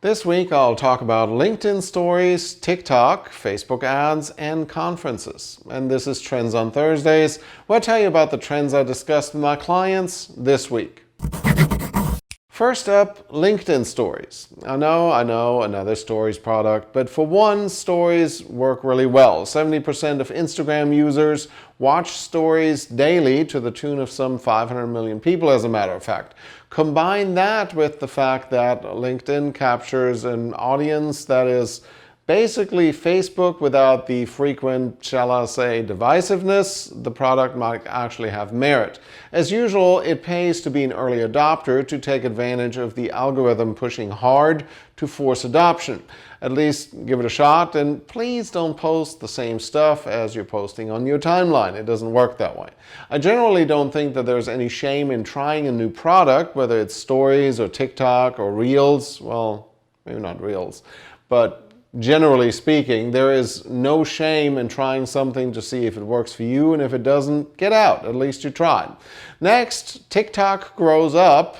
This week I'll talk about LinkedIn Stories, TikTok, Facebook ads, and conferences. And this is Trends on Thursdays, where I tell you about the trends I discussed with my clients this week. First up, LinkedIn Stories. I know, another Stories product, but for one, Stories work really well. 70% of Instagram users watch Stories daily to the tune of some 500 million people, as a matter of fact. Combine that with the fact that LinkedIn captures an audience that is basically Facebook without the frequent, shall I say, divisiveness, the product might actually have merit. As usual, it pays to be an early adopter to take advantage of the algorithm pushing hard to force adoption. At least give it a shot, and please don't post the same stuff as you're posting on your timeline. It doesn't work that way. I generally don't think that there's any shame in trying a new product, whether it's Stories or TikTok or Reels. Well, maybe not Reels, but generally speaking, there is no shame in trying something to see if it works for you, and if it doesn't, get out. At least you tried. Next, TikTok grows up,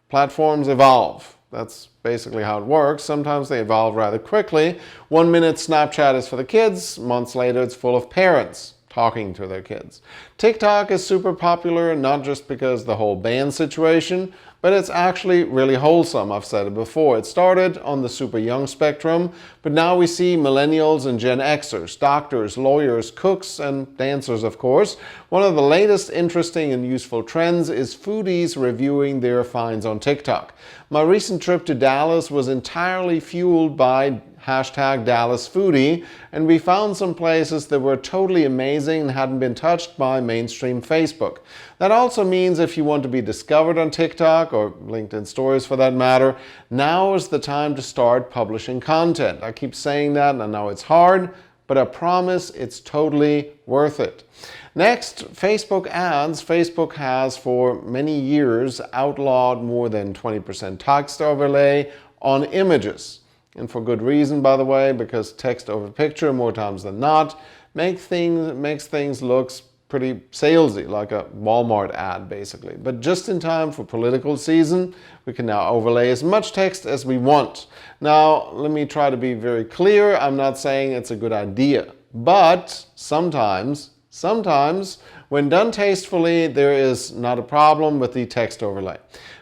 platforms evolve. That's basically how it works. Sometimes they evolve rather quickly. 1 minute Snapchat is for the kids, months later it's full of parents talking to their kids. TikTok is super popular, not just because of the whole ban situation, but it's actually really wholesome. I've said it before. It started on the super young spectrum, but now we see millennials and Gen Xers, doctors, lawyers, cooks, and dancers, of course. One of the latest interesting and useful trends is foodies reviewing their finds on TikTok. My recent trip to Dallas was entirely fueled by #DallasFoodie, and we found some places that were totally amazing and hadn't been touched by mainstream Facebook. That also means if you want to be discovered on TikTok, or LinkedIn Stories for that matter, now is the time to start publishing content. I keep saying that, and I know it's hard, but I promise it's totally worth it. Next, Facebook ads. Facebook has for many years outlawed more than 20% text overlay on images. And for good reason, by the way, because text over picture more times than not makes things look pretty salesy, like a Walmart ad basically. But just in time for political season, we can now overlay as much text as we want. Now, let me try to be very clear. I'm not saying it's a good idea, but sometimes, when done tastefully, there is not a problem with the text overlay.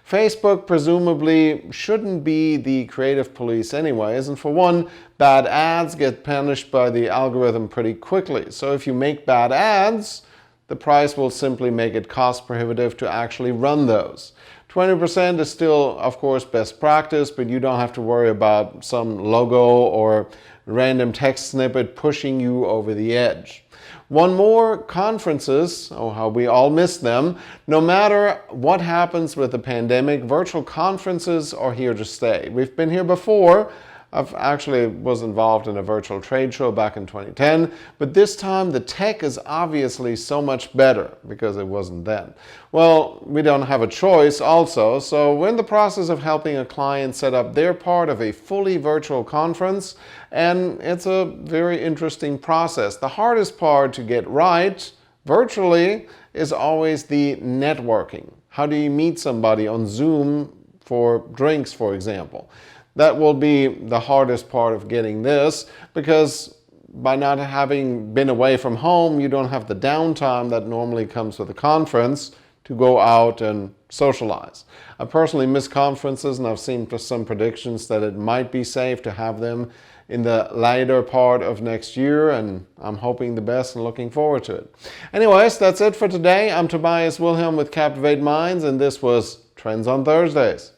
Facebook presumably shouldn't be the creative police anyways, and for one, bad ads get punished by the algorithm pretty quickly. So if you make bad ads, the price will simply make it cost prohibitive to actually run those. 20% is still, of course, best practice, but you don't have to worry about some logo or random text snippet pushing you over the edge. One more, conferences. Oh, how we all miss them. No matter what happens with the pandemic, virtual conferences are here to stay. We've been here before. I actually was involved in a virtual trade show back in 2010, but this time the tech is obviously so much better because it wasn't then. Well, we don't have a choice also, so we're in the process of helping a client set up their part of a fully virtual conference, and it's a very interesting process. The hardest part to get right virtually is always the networking. How do you meet somebody on Zoom for drinks, for example? That will be the hardest part of getting this, because by not having been away from home, you don't have the downtime that normally comes with a conference to go out and socialize. I personally miss conferences, and I've seen some predictions that it might be safe to have them in the later part of next year, and I'm hoping the best and looking forward to it. Anyways, that's it for today. I'm Tobias Wilhelm with Captivate Minds, and this was Trends on Thursdays.